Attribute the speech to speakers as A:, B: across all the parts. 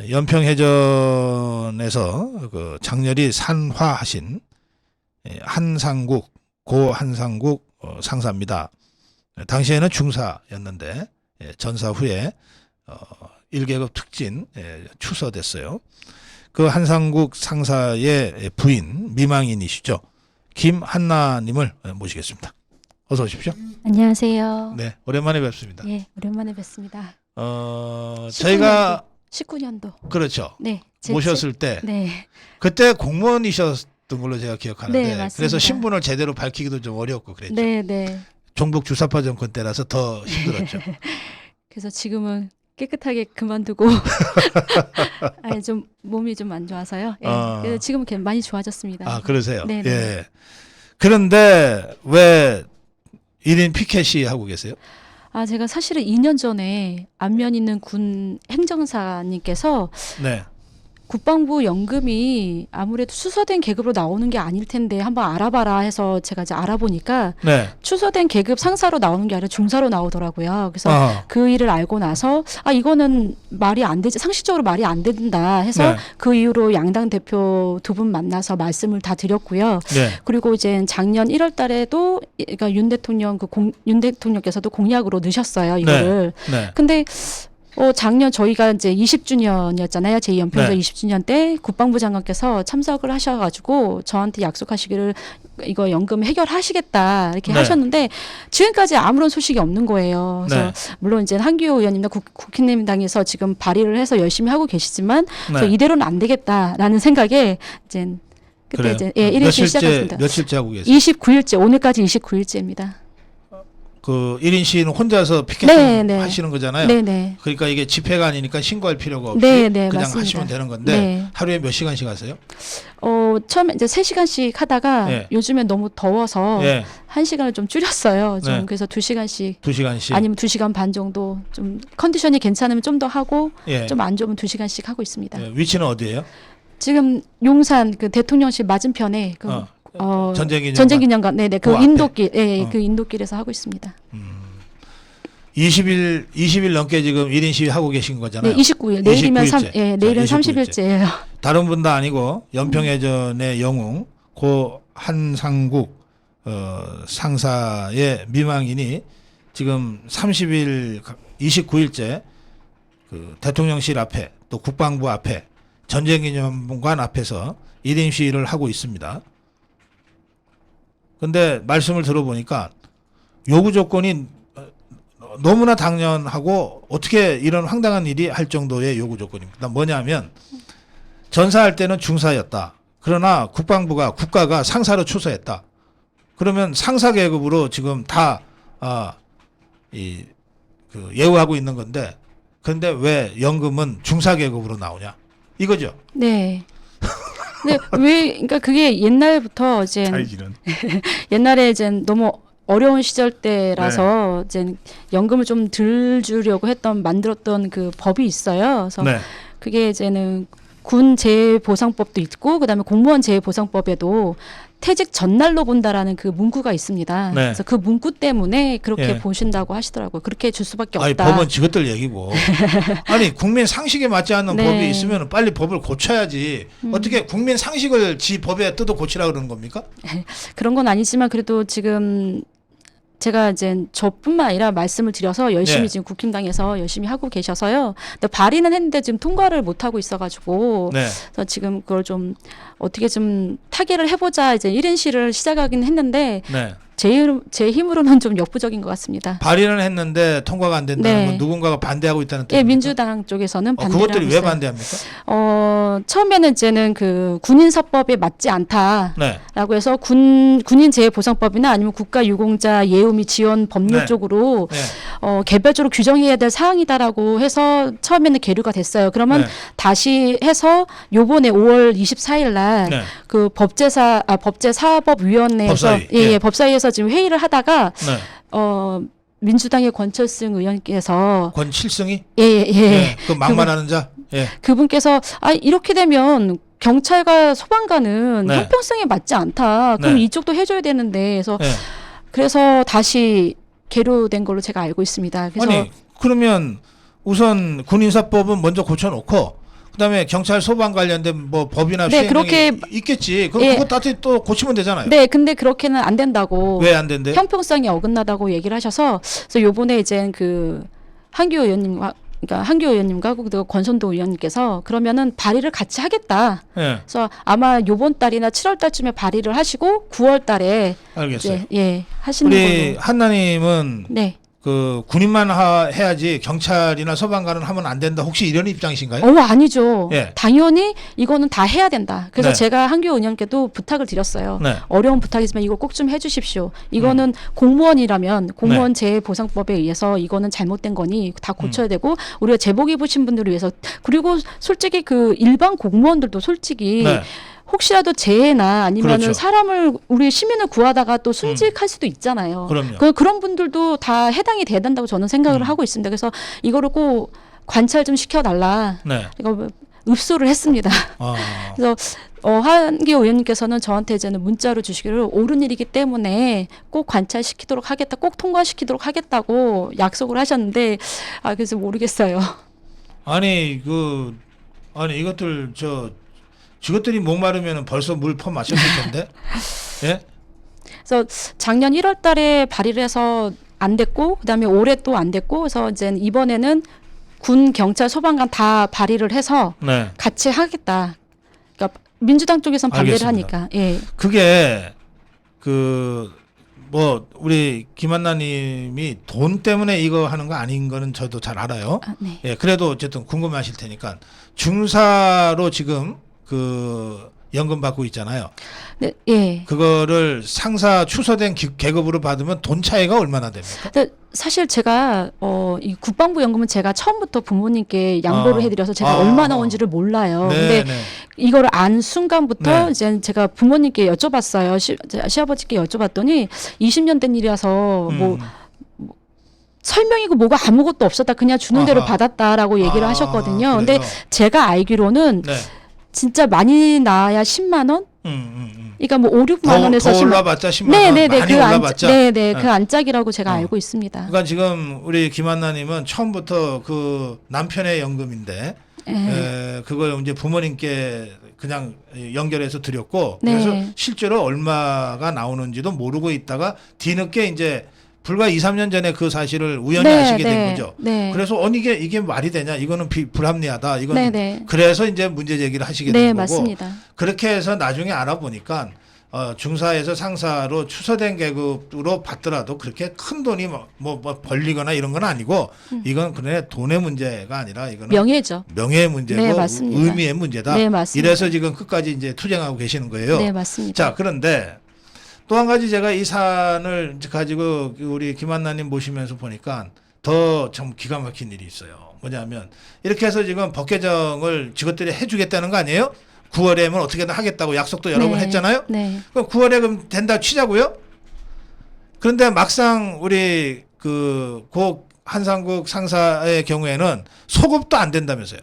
A: 연평해전에서 그 장렬히 산화하신 한상국 고 한상국 상사입니다. 당시에는 중사였는데 전사 후에 1계급 특진 추서됐어요. 그 한상국 상사의 부인 미망인이시죠. 김한나님을 모시겠습니다. 어서 오십시오.
B: 안녕하세요.
A: 네, 오랜만에 뵙습니다.
B: 예, 오랜만에 뵙습니다.
A: 저희가
B: 19년도.
A: 그렇죠.
B: 네.
A: 모셨을 때
B: 네.
A: 그때 공무원이셨던 걸로 제가 기억하는데
B: 네, 맞습니다.
A: 그래서 신분을 제대로 밝히기도 좀 어렵고 그랬죠.
B: 네, 네.
A: 종북 주사파 정권 때라서 더 힘들었죠.
B: 그래서 지금은 깨끗하게 그만두고 아니 좀 몸이 좀 안 좋아서요. 예. 그래서 지금은 많이 좋아졌습니다.
A: 아, 그러세요?
B: 네,
A: 예. 그런데 왜 1인 피켓이 하고 계세요?
B: 아, 제가 사실은 2년 전에 안면 있는 군 행정사님께서
A: 네.
B: 국방부 연금이 아무래도 추서된 계급으로 나오는 게 아닐 텐데 한번 알아봐라 해서 제가 이제 알아보니까
A: 네.
B: 추서된 계급 상사로 나오는 게 아니라 중사로 나오더라고요. 그래서 그 일을 알고 나서 아, 이거는 말이 안 되지, 상식적으로 말이 안 된다 해서
A: 네.
B: 그 이후로 양당 대표 두 분 만나서 말씀을 다 드렸고요.
A: 네.
B: 그리고 이제 작년 1월 달에도 그러니까 윤 대통령께서도 공약으로 넣으셨어요, 이거를.
A: 네.
B: 근데 작년 저희가 이제 20주년이었잖아요. 제2연평도
A: 네.
B: 20주년 때 국방부 장관께서 참석을 하셔가지고 저한테 약속하시기를 이거 연금 해결하시겠다 이렇게
A: 네.
B: 하셨는데 지금까지 아무런 소식이 없는 거예요. 그래서
A: 네.
B: 물론 이제 한기호 의원님과 국힘당에서 지금 발의를 해서 열심히 하고 계시지만
A: 네.
B: 이대로는 안 되겠다라는 생각에 이제 그때
A: 그래요?
B: 이제 1인시 시작했습니다.
A: 며칠째 하고 계세요?
B: 29일째 오늘까지 29일째입니다.
A: 그 1인 시위는 혼자서 피켓
B: 네, 네.
A: 하시는 거잖아요.
B: 네네.
A: 그러니까 이게 집회가 아니니까 신고할 필요가 없이
B: 네, 네,
A: 그냥
B: 맞습니다.
A: 하시면 되는 건데
B: 네.
A: 하루에 몇 시간씩 하세요?
B: 처음에 이제 3시간씩 하다가
A: 예.
B: 요즘엔 너무 더워서
A: 예.
B: 1시간을 좀 줄였어요. 좀
A: 네.
B: 그래서 2시간씩
A: 2시간씩.
B: 아니면 2시간 반 정도 좀 컨디션이 괜찮으면 좀 더 하고
A: 예.
B: 좀 안 좋으면 2시간씩 하고 있습니다.
A: 예. 위치는 어디예요?
B: 지금 용산 그 대통령실 맞은편에 그 전쟁기념관 네네 그
A: 앞에.
B: 인도길 그 인도길에서 하고 있습니다.
A: 20일 넘게 지금 1인 시위 하고 계신 거잖아요.
B: 네, 29일 내일이면
A: 29일째.
B: 내일은
A: 자,
B: 30일째예요.
A: 다른 분도 아니고 연평해전의 영웅 고 한상국 상사의 미망인이 지금 29일째 그 대통령실 앞에 또 국방부 앞에 전쟁기념관 앞에서 1인 시위를 하고 있습니다. 근데 말씀을 들어보니까 요구 조건이 너무나 당연하고 어떻게 이런 황당한 일이 할 정도의 요구 조건입니다. 뭐냐면 전사할 때는 중사였다. 그러나 국가가 상사로 추서했다. 그러면 상사 계급으로 지금 다 예우하고 있는 건데 그런데 왜 연금은 중사 계급으로 나오냐? 이거죠.
B: 네. 근데 왜 그러니까 그게 옛날부터 이제 옛날에 이제 너무 어려운 시절 때라서 이제 연금을 좀 덜 주려고 만들었던 그 법이 있어요. 그래서
A: 네.
B: 그게 이제는 군 재보상법도 있고 그다음에 공무원 재보상법에도 퇴직 전날로 본다라는 그 문구가 있습니다.
A: 네.
B: 그래서 그 문구 때문에 그렇게
A: 예.
B: 보신다고 하시더라고요. 그렇게 줄 수밖에
A: 아니,
B: 없다.
A: 법은 지것들 얘기고. 아니, 국민 상식에 맞지 않는
B: 네.
A: 법이 있으면 빨리 법을 고쳐야지. 어떻게 국민 상식을 지 법에 뜯어 고치라 그러는 겁니까?
B: 그런 건 아니지만 그래도 지금 제가 이제 저뿐만 아니라 말씀을 드려서 열심히
A: 네.
B: 지금 국힘당에서 열심히 하고 계셔서요. 근데 발의는 했는데 지금 통과를 못 하고 있어가지고
A: 네.
B: 그래서 지금 그걸 좀 어떻게 좀 타개를 해보자 이제 1인 시를 시작하긴 했는데
A: 네.
B: 제 힘으로는 좀 역부족인 것 같습니다.
A: 발의는 했는데 통과가 안 된다는
B: 네.
A: 건 누군가가 반대하고 있다는 뜻입니까?
B: 예, 민주당 쪽에서는 반대를
A: 그것들이
B: 하고
A: 왜
B: 있어요.
A: 반대합니까?
B: 처음에는 이제는 그 군인사법에 맞지 않다라고
A: 네.
B: 해서 군인 재보상법이나 아니면 국가유공자 예우 및 지원 법률
A: 네.
B: 쪽으로
A: 네.
B: 개별적으로 규정해야 될 사항이다라고 해서 처음에는 계류가 됐어요. 그러면
A: 네.
B: 다시 해서 요번에 5월 24일 날
A: 네.
B: 그 법제사법위원회에서
A: 법사위. 예.
B: 법사위에서 지금 회의를 하다가
A: 네.
B: 민주당의 권철승 의원께서
A: 권칠승이?
B: 예.
A: 그 막말하는 자? 예.
B: 그분께서 이렇게 되면 경찰과 소방관은
A: 네.
B: 형평성에 맞지 않다. 그럼
A: 네.
B: 이쪽도 해줘야 되는데
A: 예.
B: 그래서 다시 계류된 걸로 제가 알고 있습니다. 그래서
A: 아니, 그러면 우선 군인사법은 먼저 고쳐놓고 그다음에 경찰 소방 관련된 뭐 법이나
B: 네,
A: 시행령이
B: 그렇게
A: 있겠지. 그럼
B: 예.
A: 그거 따뜻히 또 고치면 되잖아요.
B: 네, 근데 그렇게는 안 된다고.
A: 왜 안 된대?
B: 형평성이 어긋나다고 얘기를 하셔서 그래서 요번에 이제 그 한규 의원님과 그러니까 한규 의원님과 그리고 권선도 의원님께서 그러면은 발의를 같이 하겠다.
A: 예.
B: 그래서 아마 요번 달이나 7월 달쯤에 발의를 하시고 9월 달에
A: 알겠어요.
B: 이제 예, 하시는
A: 우리
B: 걸로.
A: 한나님은
B: 네.
A: 그 군인만 해야지 경찰이나 소방관은 하면 안 된다. 혹시 이런 입장이신가요?
B: 아니죠.
A: 예.
B: 당연히 이거는 다 해야 된다. 그래서
A: 네.
B: 제가 한규 의원님께도 부탁을 드렸어요.
A: 네.
B: 어려운 부탁이지만 이거 꼭 좀 해주십시오. 이거는 공무원이라면 공무원 재해보상법에 의해서 이거는 잘못된 거니 다 고쳐야 되고 우리가 제복 입으신 분들을 위해서 그리고 솔직히 그 일반 공무원들도 솔직히
A: 네.
B: 혹시라도 재해나 아니면은
A: 그렇죠.
B: 사람을 우리 시민을 구하다가 또 순직할 수도 있잖아요.
A: 그럼요.
B: 그런 분들도 다 해당이 돼야 된다고 저는 생각을 하고 있습니다. 그래서 이거를 꼭 관찰 좀 시켜달라.
A: 네.
B: 이거 읍소를 했습니다.
A: 아.
B: 그래서 한기 의원님께서는 저한테 이제는 문자로 주시기를 옳은 일이기 때문에 꼭 관찰시키도록 하겠다, 꼭 통과시키도록 하겠다고 약속을 하셨는데 그래서 모르겠어요.
A: 아니 이것들 저것들이 목마르면 벌써 물 퍼 마셨을 텐데. 예?
B: 그래서 작년 1월달에 발의를 해서 안 됐고 그다음에 올해 또 안 됐고 그래서 이제 이번에는 군, 경찰, 소방관 다 발의를 해서
A: 네.
B: 같이 하겠다. 그러니까 민주당 쪽에선 반대를
A: 알겠습니다.
B: 하니까. 예.
A: 그게 우리 김한나님이 돈 때문에 이거 하는 거 아닌 거는 저도 잘 알아요.
B: 네.
A: 예, 그래도 어쨌든 궁금하실 테니까 중사로 지금 연금 받고 있잖아요.
B: 네, 예.
A: 그거를 상사 추서된 계급으로 받으면 돈 차이가 얼마나 됩니까?
B: 근데 사실 제가 이 국방부 연금은 제가 처음부터 부모님께 양보를 해드려서 제가 얼마나 온지를 몰라요. 근데 이거를 안 순간부터 이제 제가 부모님께 여쭤봤어요. 시아버지께 여쭤봤더니 20년 된 일이라서 설명이고 뭐가 아무것도 없었다. 그냥 주는 대로 받았다라고 얘기를 하셨거든요.
A: 그래요?
B: 근데 제가 알기로는
A: 네.
B: 진짜 많이 나야 10만 원? 그러니까 뭐 5, 6만 원에서
A: 더
B: 10만
A: 올라봤자 10만 원 많이 올라봤자.
B: 네네 그 안짝이라고 제가 알고 있습니다.
A: 그러니까 지금 우리 김한나님은 처음부터 그 남편의 연금인데 그걸 이제 부모님께 그냥 연결해서 드렸고
B: 네.
A: 그래서 실제로 얼마가 나오는지도 모르고 있다가 뒤늦게 이제 불과 2, 3년 전에 그 사실을 우연히 아시게 된 거죠.
B: 네.
A: 그래서 이게 말이 되냐? 이거는 불합리하다. 이건
B: 네.
A: 그래서 이제 문제 제기를 하시게
B: 네,
A: 된 거고.
B: 맞습니다.
A: 그렇게 해서 나중에 알아보니까 중사에서 상사로 추서된 계급으로 받더라도 그렇게 큰 돈이 뭐 벌리거나 이런 건 아니고 이건 그냥 돈의 문제가 아니라 이거는
B: 명예죠.
A: 명예의 문제고
B: 네, 맞습니다.
A: 의미의 문제다.
B: 네, 맞습니다.
A: 이래서 지금 끝까지 이제 투쟁하고 계시는 거예요.
B: 네, 맞습니다.
A: 자, 그런데 또 한 가지 제가 이 사안을 가지고 우리 김한나님 모시면서 보니까 더 참 기가 막힌 일이 있어요. 뭐냐면 이렇게 해서 지금 법 개정을 저것들이 해주겠다는 거 아니에요? 9월에면 어떻게든 하겠다고 약속도 여러 번 했잖아요.
B: 네.
A: 그럼 9월에 그럼 된다 치자고요. 그런데 막상 우리 고 한상국 상사의 경우에는 소급도 안 된다면서요.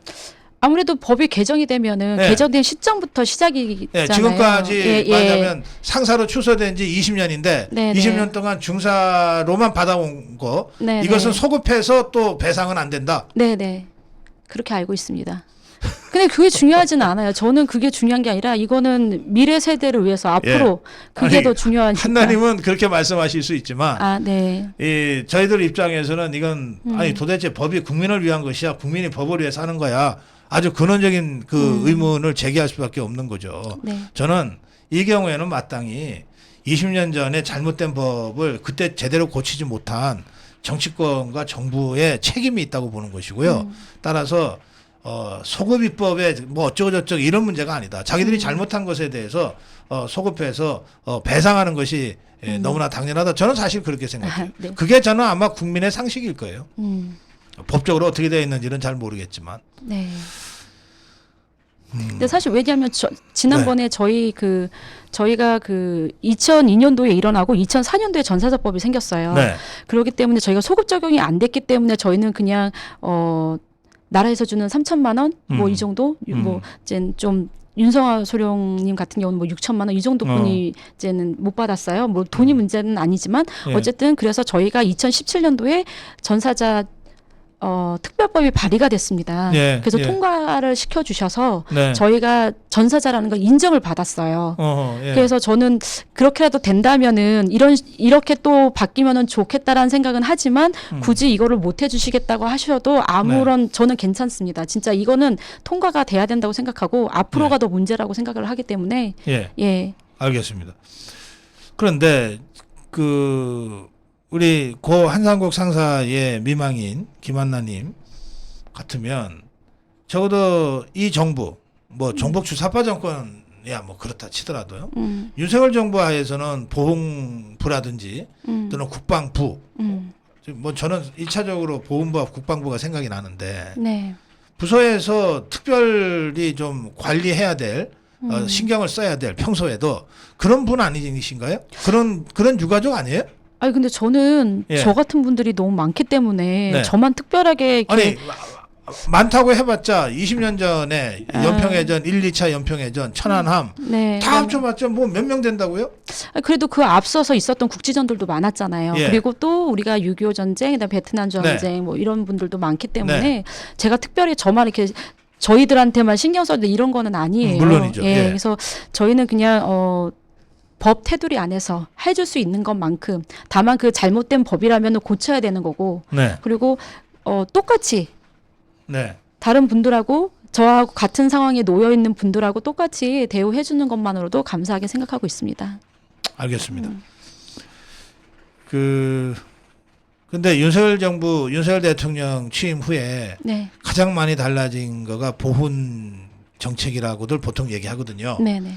B: 아무래도 법이 개정이 되면은 개정된 시점부터 시작이잖아요.
A: 지금까지 말하자면 상사로 추서된 지 20년인데 20년 동안 중사로만 받아온 거 이것은 소급해서 또 배상은 안 된다.
B: 네네. 그렇게 알고 있습니다. 근데 그게 중요하지는 않아요. 저는 그게 중요한 게 아니라 이거는 미래 세대를 위해서 앞으로 그게 더 중요하니까.
A: 한나님은 그렇게 말씀하실 수 있지만 저희들 입장에서는 이건 도대체 법이 국민을 위한 것이야. 국민이 법을 위해서 하는 거야. 아주 근원적인 의문을 제기할 수밖에 없는 거죠.
B: 네.
A: 저는 이 경우에는 마땅히 20년 전에 잘못된 법을 그때 제대로 고치지 못한 정치권과 정부의 책임이 있다고 보는 것이고요. 따라서 소급입법에 뭐 어쩌고저쩌고 이런 문제가 아니다. 자기들이 잘못한 것에 대해서 소급해서 배상하는 것이 너무나 당연하다. 저는 사실 그렇게 생각해요.
B: 네.
A: 그게 저는 아마 국민의 상식일 거예요. 법적으로 어떻게 되어 있는지는 잘 모르겠지만.
B: 네. 근데 사실 왜냐하면 지난번에 저희가 2002년도에 일어나고 2004년도에 전사자법이 생겼어요. 그렇기 때문에 저희가 소급 적용이 안 됐기 때문에 저희는 그냥 나라에서 주는 3천만 원 뭐 이 정도 뭐 이제 좀 윤성아 소령님 같은 경우는 뭐 6천만 원 이 정도뿐이 이제는 못 받았어요. 뭐 돈이 문제는 아니지만 어쨌든 그래서 저희가 2017년도에 전사자 특별법이 발의가 됐습니다.
A: 예,
B: 그래서
A: 예.
B: 통과를 시켜주셔서
A: 네.
B: 저희가 전사자라는 걸 인정을 받았어요.
A: 예.
B: 그래서 저는 그렇게라도 된다면은 이렇게 또 바뀌면은 좋겠다라는 생각은 하지만 굳이 이거를 못 해주시겠다고 하셔도 아무런 저는 괜찮습니다. 진짜 이거는 통과가 돼야 된다고 생각하고 앞으로가 더 문제라고 생각을 하기 때문에
A: 예.
B: 예.
A: 알겠습니다. 그런데 우리 고 한상국 상사의 미망인 김한나님 같으면 적어도 이 정부 뭐 정복주 사파 정권이야 뭐 그렇다 치더라도요. 윤석열 정부 하에서는 보훈부라든지 또는 국방부 뭐 저는 1차적으로 보훈부와 국방부가 생각이 나는데
B: 네.
A: 부서에서 특별히 좀 관리해야 될 신경을 써야 될 평소에도 그런 분 아니신가요? 그런 유가족 아니에요?
B: 아니 근데 저는
A: 예.
B: 저 같은 분들이 너무 많기 때문에
A: 네.
B: 저만 특별하게 이렇게
A: 아니 많다고 해봤자 20년 전에 연평해전 1, 2차 연평해전 천안함
B: 네.
A: 다 합쳐봤자 뭐 몇 명 된다고요?
B: 그래도 그 앞서서 있었던 국지전들도 많았잖아요.
A: 예.
B: 그리고 또 우리가 6.25 전쟁, 그다음 베트남 전쟁 뭐 이런 분들도 많기 때문에 제가 특별히 저만 이렇게 저희들한테만 신경 써야 돼 이런 거는 아니에요.
A: 물론이죠.
B: 예.
A: 예.
B: 그래서 저희는 그냥 법 테두리 안에서 해줄 수 있는 것만큼 다만 그 잘못된 법이라면 고쳐야 되는 거고
A: 네.
B: 그리고 똑같이
A: 네. 다른
B: 다른 분들하고 저하고 같은 상황에 놓여 있는 분들하고 똑같이 대우해 주는 것만으로도 감사하게 생각하고 있습니다.
A: 알겠습니다. 근데 윤석열 대통령 취임 후에
B: 네.
A: 가장 많이 달라진 거가 보훈 정책이라고들 보통 얘기하거든요.
B: 네, 네.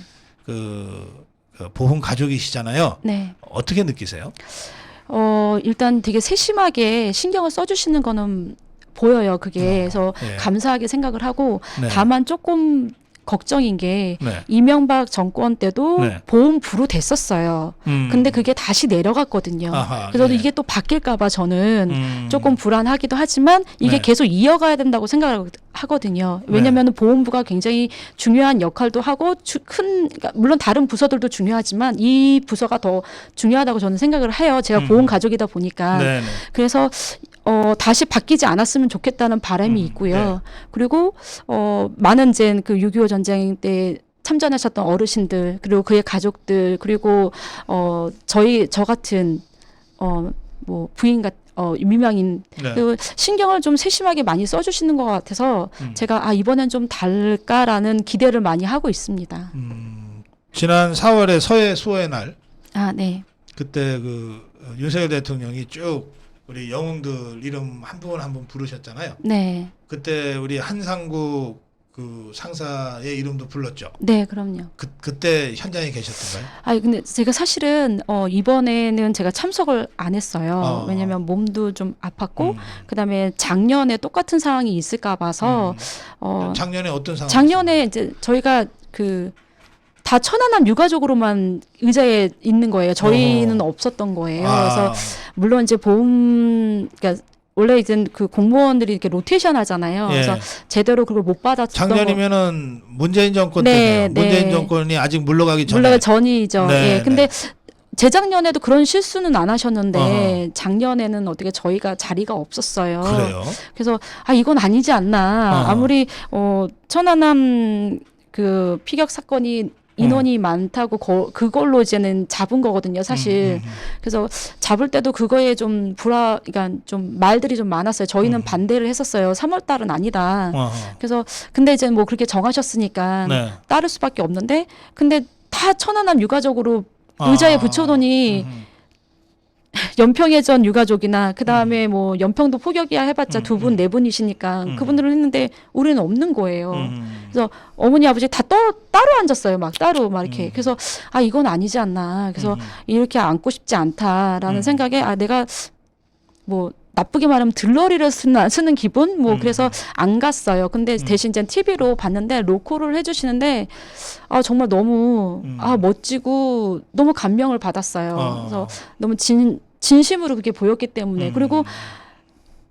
A: 그 보훈 가족이시잖아요.
B: 네.
A: 어떻게 느끼세요?
B: 일단 되게 세심하게 신경을 써주시는 거는 보여요. 그게 그래서
A: 예.
B: 감사하게 생각을 하고
A: 네.
B: 다만 조금 걱정인 게
A: 네.
B: 이명박 정권 때도
A: 네.
B: 보훈부로 됐었어요. 근데 그게 다시 내려갔거든요.
A: 아하,
B: 그래서
A: 예.
B: 이게 또 바뀔까봐 저는 조금
A: 음.
B: 불안하기도 하지만 이게
A: 네.
B: 계속 이어가야 된다고 생각을 하거든요. 왜냐하면 보훈부가 굉장히 중요한 역할도 하고 그러니까 물론 다른 부서들도 중요하지만 이 부서가 더 중요하다고 저는 생각을 해요. 제가 보훈 가족이다 보니까.
A: 네네.
B: 그래서 다시 바뀌지 않았으면 좋겠다는 바람이 있고요.
A: 네.
B: 그리고 많은 이제 그 6.25 전쟁 때 참전하셨던 어르신들 그리고 그의 가족들 그리고 저 같은 뭐 부인 미망인
A: 네.
B: 그 신경을 좀 세심하게 많이 써주시는 것 같아서 제가 이번엔 좀 다를까라는 기대를 많이 하고 있습니다.
A: 지난 4월에 서해 수호의 날
B: 네.
A: 그때 윤석열 대통령이 쭉 우리 영웅들 이름 한 분 한 분 부르셨잖아요.
B: 네.
A: 그때 우리 한상국 그 상사의 이름도 불렀죠.
B: 네, 그럼요.
A: 그때 현장에 계셨던가요?
B: 근데 제가 사실은 이번에는 제가 참석을 안 했어요. 왜냐면 몸도 좀 아팠고 그다음에 작년에 똑같은 상황이 있을까 봐서
A: 작년에 어떤 상황?
B: 작년에 이제 저희가 다 천안함 유가족으로만 의자에 있는 거예요. 저희는 없었던 거예요. 그래서 물론 이제 그러니까 원래 이제 그 공무원들이 이렇게 로테이션 하잖아요.
A: 예.
B: 그래서 제대로 그걸 못 받았던
A: 작년이면은 문재인 정권
B: 네,
A: 때네요. 문재인
B: 네.
A: 정권이 아직 물러가기 전에.
B: 물론 전이죠.
A: 네,
B: 예. 근데 재작년에도 그런 실수는 안 하셨는데 작년에는 어떻게 저희가 자리가 없었어요.
A: 그래요.
B: 그래서 이건 아니지 않나. 아무리 천안함 그 피격 사건이 인원이 많다고 그걸로 이제는 잡은 거거든요, 사실. 그래서 잡을 때도 그거에 좀 그러니까 좀 말들이 좀 많았어요. 저희는 반대를 했었어요. 3월 달은 아니다. 그래서 근데 이제 뭐 그렇게 정하셨으니까
A: 네.
B: 따를 수밖에 없는데 근데 다 천안함 유가족으로 의자에 붙여놓으니 연평해전 유가족이나 그 다음에 뭐 연평도 포격이야 해봤자 두 분, 네 분이시니까 그분들은 했는데 우리는 없는 거예요. 그래서 어머니 아버지 다 따로 앉았어요. 따로 이렇게. 그래서 이건 아니지 않나. 그래서 이렇게 앉고 싶지 않다라는 생각에 내가 뭐 나쁘게 말하면 들러리를 쓰는 기분? 그래서 안 갔어요. 근데 대신 이제 TV로 봤는데 로코를 해주시는데 정말 너무 멋지고 너무 감명을 받았어요. 그래서 너무 진심으로 그게 보였기 때문에 그리고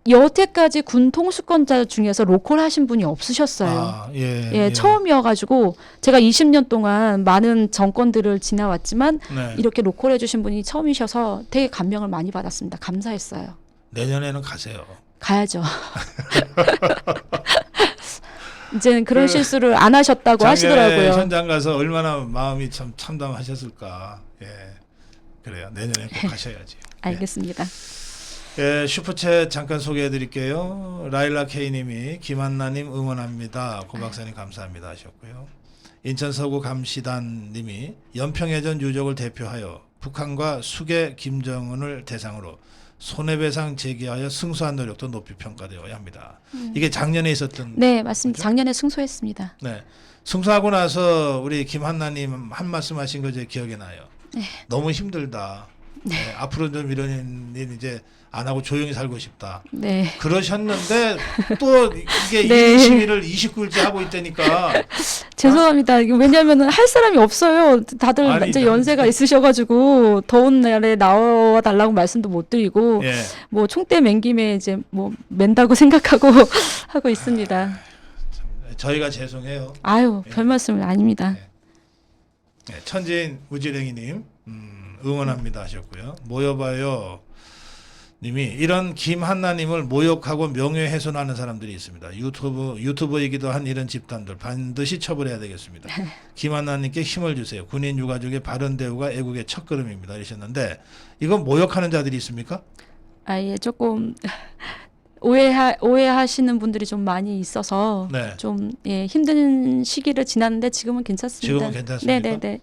B: 여태까지 군 통수권자 중에서 로컬 하신 분이 없으셨어요. 예, 처음이어가지고 제가 20년 동안 많은 정권들을 지나왔지만
A: 네.
B: 이렇게 로컬 해주신 분이 처음이셔서 되게 감명을 많이 받았습니다. 감사했어요.
A: 내년에는 가세요.
B: 가야죠. 이제는 그런 실수를 안 하셨다고
A: 작년에
B: 하시더라고요.
A: 현장 가서 얼마나 마음이 참 참담하셨을까. 예, 그래요. 내년에 꼭 가셔야지.
B: 알겠습니다.
A: 예, 슈퍼챗 잠깐 소개해드릴게요. 라일라 K님이 김한나님 응원합니다. 고 박사님 감사합니다 하셨고요. 인천 서구 감시단님이 연평해전 유족을 대표하여 북한과 수계 김정은을 대상으로 손해배상 제기하여 승소한 노력도 높이 평가되어야 합니다. 이게 작년에 있었던.
B: 네, 맞습니다.
A: 그죠?
B: 작년에 승소했습니다.
A: 네. 승소하고 나서 우리 김한나님 한 말씀하신 거 제 기억이 나요.
B: 네.
A: 너무 힘들다. 네, 앞으로 좀 이런 일 이제 안 하고 조용히 살고 싶다.
B: 네.
A: 그러셨는데 또 이게
B: 네.
A: 22일을 29일째 하고 있다니까.
B: 죄송합니다. 왜냐하면 할 사람이 없어요. 다들
A: 아니,
B: 이제 연세가 있으셔가지고 더운 날에 나와 달라고 말씀도 못 드리고
A: 예.
B: 뭐 총대 맨 김에 이제 뭐 맨다고 생각하고 하고 있습니다.
A: 저희가 죄송해요.
B: 아유,
A: 예.
B: 별 말씀은 아닙니다.
A: 네, 천지인 우지랭이님 응원합니다 하셨고요. 모여봐요 님이 이런 김한나님을 모욕하고 명예훼손하는 사람들이 있습니다. 유튜버이기도 한 이런 집단들 반드시 처벌해야 되겠습니다. 김한나님께 힘을 주세요. 군인 유가족의 바른 대우가 애국의 첫걸음입니다 이러셨는데 이건 모욕하는 자들이 있습니까?
B: 아예 조금 오해하시는 분들이 좀 많이 있어서
A: 네.
B: 좀 예, 힘든 시기를 지났는데 지금은 괜찮습니다.
A: 지금은 괜찮습니까?
B: 네네네.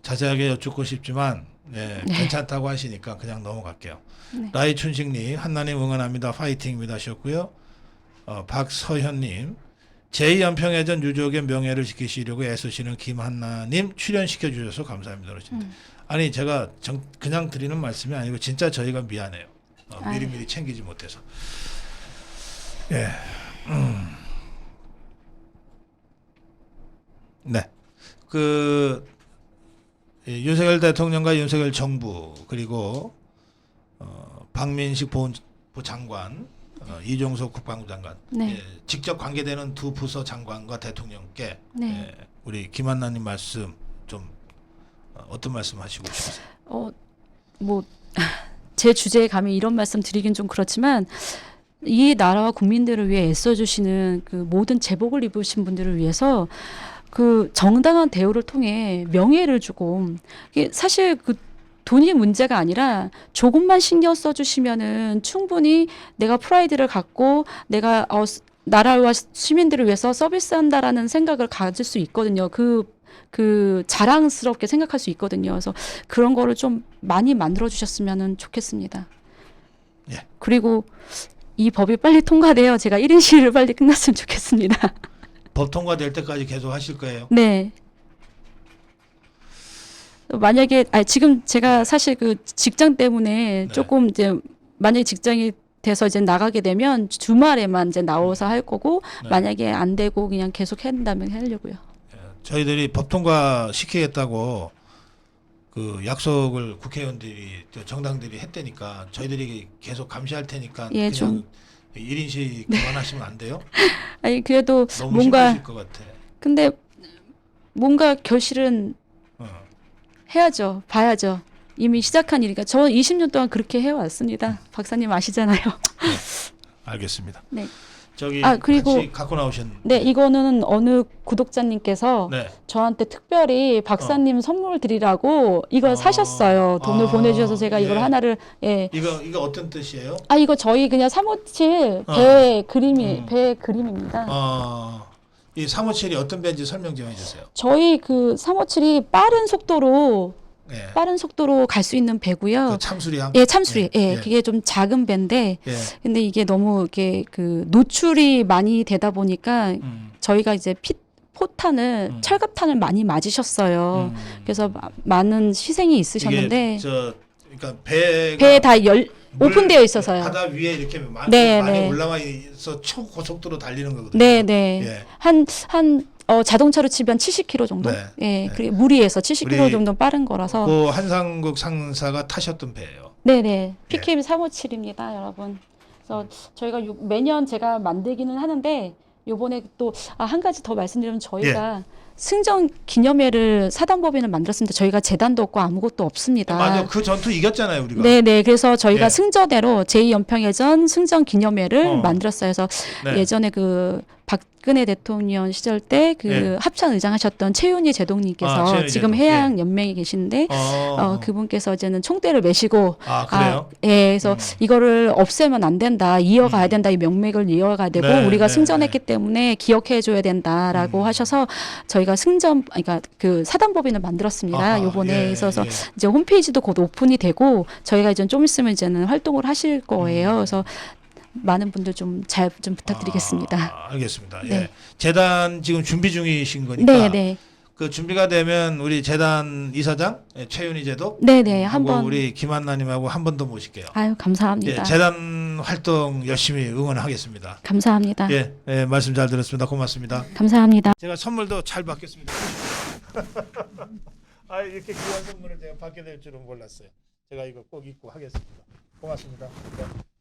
A: 자세하게 여쭙고 싶지만 네, 괜찮다고 하시니까 그냥 넘어갈게요.
B: 네.
A: 라이춘식님 한나님 응원합니다. 파이팅입니다 하셨고요. 박서현님 제2연평해전 유족의 명예를 지키시려고 애쓰시는 김한나님 출연시켜 주셔서 감사합니다. 아니 제가 그냥 드리는 말씀이 아니고 진짜 저희가 미안해요. 미리미리 챙기지 못해서. 예. 네. 윤석열 대통령과 윤석열 정부 그리고 박민식 보훈부 장관, 이종석 국방부 장관
B: 네.
A: 예, 직접 관계되는 두 부서 장관과 대통령께
B: 네.
A: 예, 우리 김한나님 말씀 좀 어떤 말씀 하시고 싶으세요?
B: 뭐 제 주제에 감히 이런 말씀 드리긴 좀 그렇지만 이 나라와 국민들을 위해 애써주시는 그 모든 제복을 입으신 분들을 위해서 그 정당한 대우를 통해 명예를 주고 이게 사실 그 돈이 문제가 아니라 조금만 신경 써주시면은 충분히 내가 프라이드를 갖고 내가 나라와 시민들을 위해서 서비스한다라는 생각을 가질 수 있거든요. 그 자랑스럽게 생각할 수 있거든요. 그래서 그런 거를 좀 많이 만들어 주셨으면 좋겠습니다.
A: 예.
B: 그리고 이 법이 빨리 통과되어 제가 1인 시위를 빨리 끝났으면 좋겠습니다.
A: 법 통과될 때까지 계속 하실 거예요?
B: 네. 만약에 지금 제가 사실 그 직장 때문에
A: 네.
B: 조금 이제 만약에 직장이 돼서 이제 나가게 되면 주말에만 이제 나와서 할 거고
A: 네.
B: 만약에 안 되고 그냥 계속 한다면 하려고요.
A: 저희들이 법 통과 시키겠다고 그 약속을 국회의원들이 정당들이 했다니까 저희들이 계속 감시할 테니까
B: 예,
A: 그냥
B: 좀
A: 1인시 그만하시면 안 돼요?
B: 아니 그래도
A: 너무
B: 뭔가
A: 힘드실 것 같아.
B: 근데 뭔가 결실은
A: 어.
B: 해야죠. 봐야죠. 이미 시작한 일이니까 저는 20년 동안 그렇게 해왔습니다. 박사님 아시잖아요.
A: 알겠습니다.
B: 네.
A: 저기
B: 그리고
A: 같이 갖고 나오셨는데.
B: 네, 이거는 어느 구독자님께서
A: 네.
B: 저한테 특별히 박사님 선물 드리라고 이걸 사셨어요. 돈을 보내주셔서 제가 이걸
A: 예.
B: 하나를 예.
A: 이거 어떤 뜻이에요?
B: 이거 저희 그냥 357 배 그림입니다.
A: 이 357이 어떤 배인지 설명 좀 해주세요.
B: 저희 그 357이 빠른 속도로
A: 예.
B: 갈 수 있는 배고요.
A: 그 참수리함.
B: 예, 참수리. 예,
A: 예.
B: 그게 좀 작은 배인데,
A: 예.
B: 근데 이게 너무 이렇게 그 노출이 많이 되다 보니까 저희가 이제 포탄을 철갑탄을 많이 맞으셨어요. 그래서 많은 희생이 있으셨는데
A: 그러니까 배가
B: 배에 다 오픈되어 있어서요.
A: 바다 위에 이렇게 많이
B: 네.
A: 올라와 있어 초고속도로 달리는 거거든요.
B: 네, 네.
A: 예.
B: 한 자동차로 치면 70km 정도.
A: 네.
B: 예, 그리고 무리해서 70km
A: 우리
B: 정도 빠른 거라서.
A: 그 한상국 상사가 타셨던 배예요.
B: 네, 네. PKM 357입니다, 여러분. 그래서 저희가 매년 제가 만들기는 하는데 요번에 또 한 가지 더 말씀드리면 저희가 승전 기념회를 사단법인을 만들었습니다. 저희가 재단도 없고 아무것도 없습니다.
A: 맞아. 그 전투 이겼잖아요, 우리가.
B: 네네. 그래서 저희가
A: 예.
B: 승저대로 제2연평해전 승전 기념회를 만들었어요. 그래서
A: 네.
B: 예전에 그 박근혜 대통령 시절 때 그
A: 예.
B: 합참 의장하셨던 최윤희 제동님께서
A: 최윤희
B: 지금
A: 제동.
B: 해양 연맹에 계신데 그분께서 이제는 총대를 메시고
A: 그래요?
B: 예, 그래서 이거를 없애면 안 된다, 이어가야 된다, 이 명맥을 이어가야 되고
A: 네,
B: 우리가
A: 네,
B: 승전했기 때문에 기억해줘야 된다라고 하셔서 저희가 그러니까 그 사단법인을 만들었습니다.
A: 아하,
B: 요번에
A: 예,
B: 있어서
A: 예.
B: 이제 홈페이지도 곧 오픈이 되고 저희가 이제 좀 있으면 이제는 활동을 하실 거예요. 그래서 많은 분들 좀 잘 좀 부탁드리겠습니다.
A: 알겠습니다. 예.
B: 네.
A: 재단 지금 준비 중이신 거니까
B: 네, 네,
A: 그 준비가 되면 우리 재단 이사장 최윤희 제독
B: 네, 네,
A: 하고
B: 한번.
A: 우리 김한나님하고 한 번 더 모실게요.
B: 아유, 감사합니다.
A: 예, 재단 활동 열심히 응원하겠습니다.
B: 감사합니다.
A: 예, 말씀 잘 들었습니다. 고맙습니다.
B: 감사합니다.
A: 제가 선물도 잘 받겠습니다. 이렇게 귀한 선물을 제가 받게 될 줄은 몰랐어요. 제가 이거 꼭 입고 하겠습니다. 고맙습니다. 네.